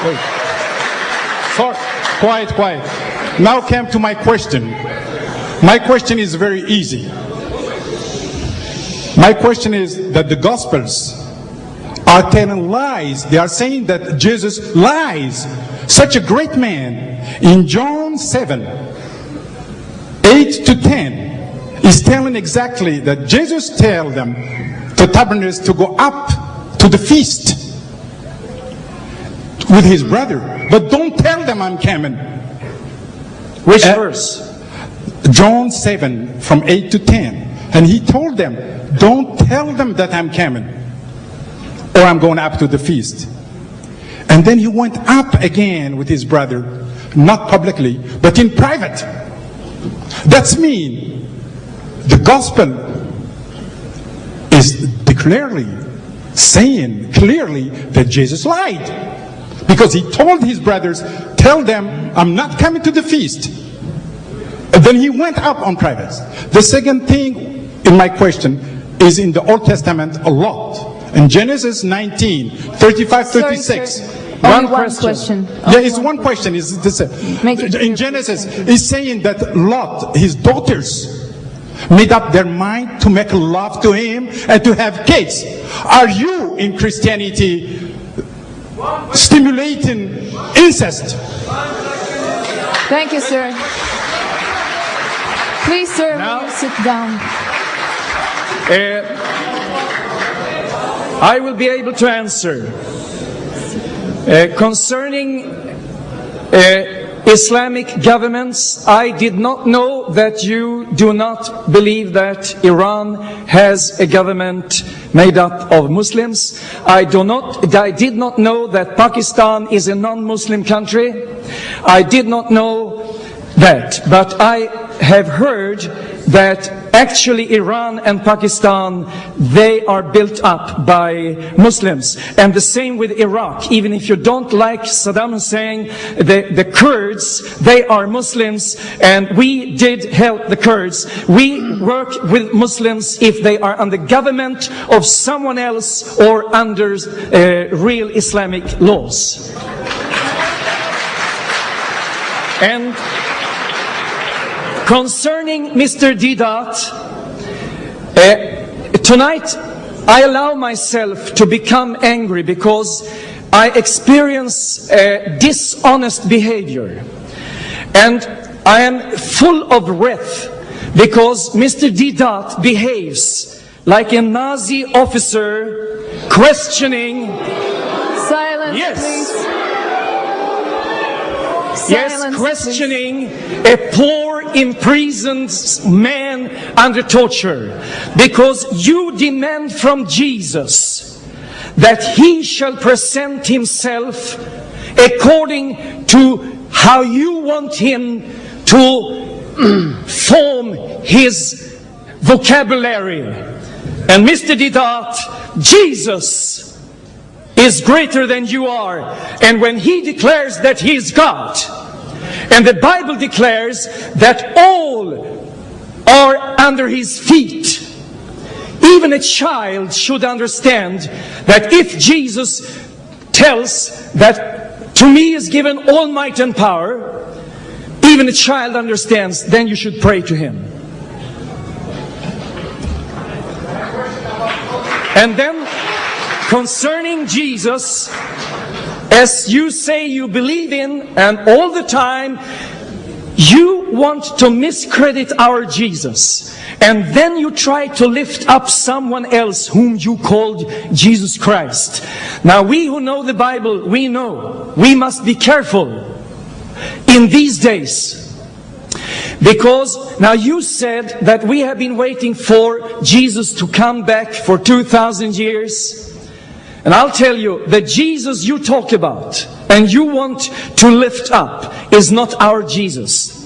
Wait. Sorry. Quiet. Now come to my question. My question is very easy. My question is that the Gospels are telling lies. They are saying that Jesus lies. Such a great man. In John 7:8-10 is telling exactly that Jesus tells them, the tabernacles, to go up to the feast with his brother. But don't tell them I'm coming. Which verse? John 7 from 8 to 10. And he told them, don't tell them that I'm coming, or I'm going up to the feast. And then he went up again with his brother, not publicly, but in private. That's mean the gospel is clearly saying that Jesus lied. Because he told his brothers, tell them I'm not coming to the feast. And then he went up on private. The second thing in my question is in the Old Testament a lot. In Genesis 19:35-36. One question. Yeah, it's one question. In Genesis, it's saying that Lot, his daughters, made up their mind to make love to him and to have kids. Are you in Christianity stimulating incest? Thank you, sir. Please, sir, will you sit down? I will be able to answer. Concerning Islamic governments, I did not know that you do not believe that Iran has a government made up of Muslims. I did not know that Pakistan is a non-Muslim country. I did not know that, but I have heard that actually Iran and Pakistan, they are built up by Muslims. And the same with Iraq. Even if you don't like Saddam Hussein, the Kurds, they are Muslims, and we did help the Kurds. We work with Muslims if they are under government of someone else or under real Islamic laws. And concerning Mr. Deedat, tonight I allow myself to become angry because I experience dishonest behavior. And I am full of wrath because Mr. Deedat behaves like a Nazi officer questioning... Silence, yes. please. Yes, questioning a poor, imprisoned man under torture. Because you demand from Jesus that he shall present himself according to how you want him to form his vocabulary. And Mr. Deedat, Jesus is greater than you are. And when he declares that he is God, and the Bible declares that all are under his feet, even a child should understand that if Jesus tells that to me is given all might and power, even a child understands, then you should pray to him. And then concerning Jesus, as you say you believe in, and all the time you want to miscredit our Jesus, and then you try to lift up someone else whom you called Jesus Christ. Now we who know the Bible, we know we must be careful in these days. Because now you said that we have been waiting for Jesus to come back for 2,000 years. And I'll tell you, the Jesus you talk about and you want to lift up is not our Jesus.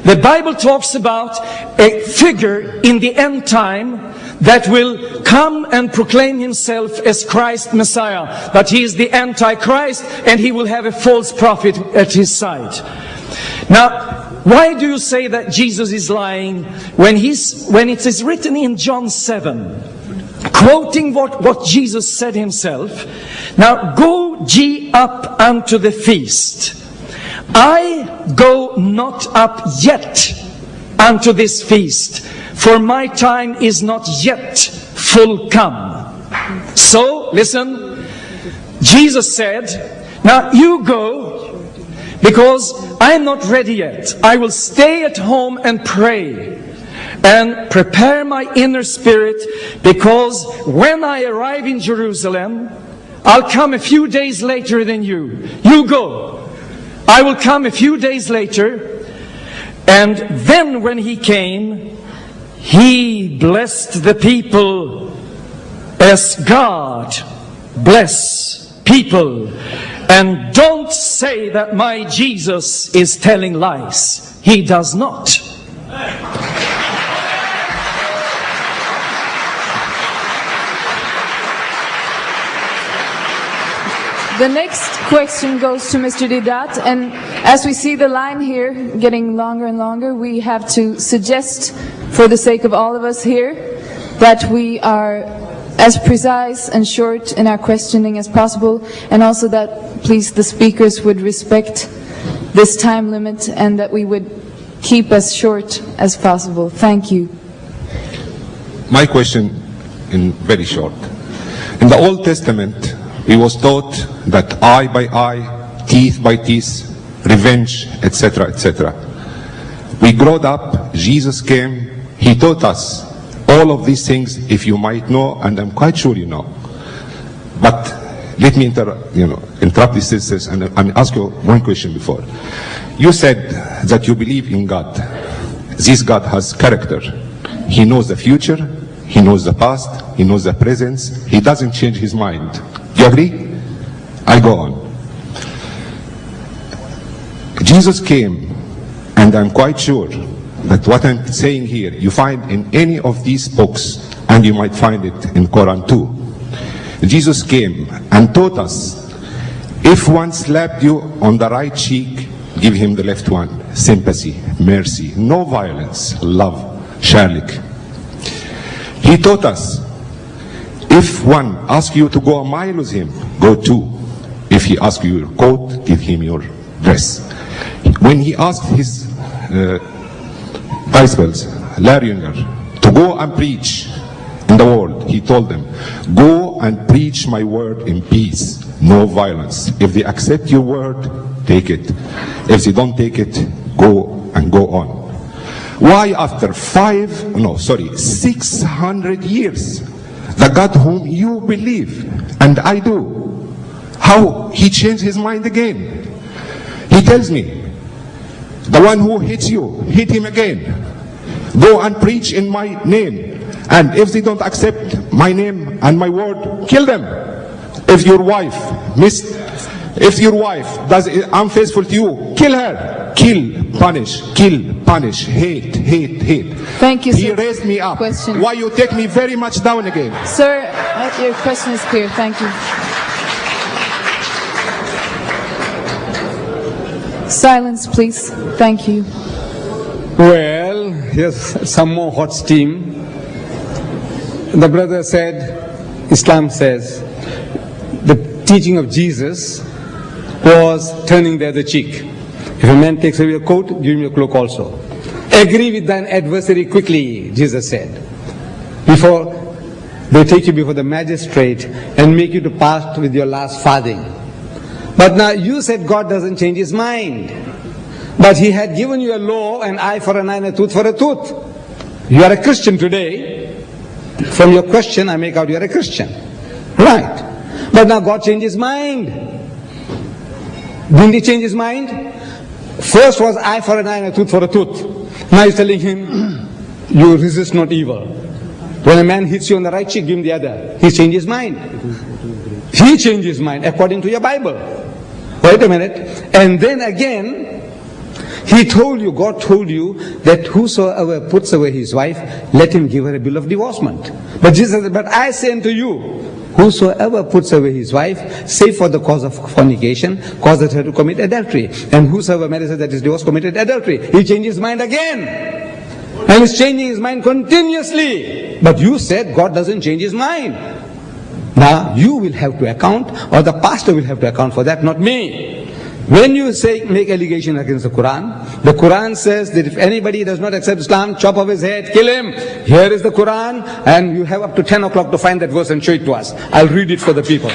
The Bible talks about a figure in the end time that will come and proclaim himself as Christ Messiah. But he is the Antichrist, and he will have a false prophet at his side. Now, why do you say that Jesus is lying when it is written in John 7 quoting what Jesus said himself. Now, go ye up unto the feast. I go not up yet unto this feast, for my time is not yet full come. So, listen, Jesus said, now you go, because I am not ready yet. I will stay at home and pray and prepare my inner spirit, because when I arrive in Jerusalem, I'll come a few days later than you. You go. I will come a few days later. And then when he came, he blessed the people as God bless people. And don't say that my Jesus is telling lies. He does not. The next question goes to Mr. Didat, and as we see the line here getting longer and longer, we have to suggest, for the sake of all of us here, that we are as precise and short in our questioning as possible, and also that, please, the speakers would respect this time limit and that we would keep as short as possible. Thank you. My question in very short. In the Old Testament, we was taught that eye by eye, teeth by teeth, revenge, etc., etc. We growed up, Jesus came, he taught us all of these things, if you might know, and I'm quite sure you know. But let me interrupt these sisters and ask you one question before. You said that you believe in God. This God has character. He knows the future, he knows the past, he knows the present, he doesn't change his mind. Do you agree? I go on. Jesus came, and I'm quite sure that what I'm saying here, you find in any of these books, and you might find it in Quran too. Jesus came and taught us, if one slapped you on the right cheek, give him the left one. Sympathy, mercy, no violence, love, shalik. He taught us, if one asks you to go a mile with him, go 2. If he asks you your coat, give him your dress. When he asked his disciples, Laringer, to go and preach in the world, he told them, go and preach my word in peace, no violence. If they accept your word, take it. If they don't take it, go and go on. Why after 600 years, the God whom you believe, and I do, how he changed his mind again? He tells me, the one who hits you, hit him again. Go and preach in my name, and if they don't accept my name and my word, kill them. If your wife does unfaithful to you, kill her. Kill, punish, hate. Thank you, sir. He raised me up. Question. Why you take me very much down again? Sir, your question is clear. Thank you. Silence, please. Thank you. Well, here's some more hot steam. The brother said, Islam says, the teaching of Jesus was turning the other cheek. If a man takes away your coat, give him your cloak also. Agree with thine adversary quickly, Jesus said, before they take you before the magistrate and make you to part with your last farthing. But now you said God doesn't change his mind. But he had given you a law, an eye for an eye and a tooth for a tooth. You are a Christian today. From your question, I make out you are a Christian. Right. But now God changed his mind. Didn't he change his mind? First was eye for an eye and a tooth for a tooth. Now he's telling him, you resist not evil. When a man hits you on the right cheek, give him the other. He changed his mind. He changed his mind according to your Bible. Wait a minute. And then again, he told you, God told you that whosoever puts away his wife, let him give her a bill of divorcement. But Jesus said, but I say unto you, whosoever puts away his wife, save for the cause of fornication, causes her to commit adultery. And whosoever marries her that is divorced committed adultery. He changed his mind again. And he's changing his mind continuously. But you said God doesn't change his mind. Now you will have to account, or the pastor will have to account for that, not me. When you say make allegation against the Quran says that if anybody does not accept Islam, chop off his head, kill him. Here is the Quran, and you have up to 10 o'clock to find that verse and show it to us. I'll read it for the people.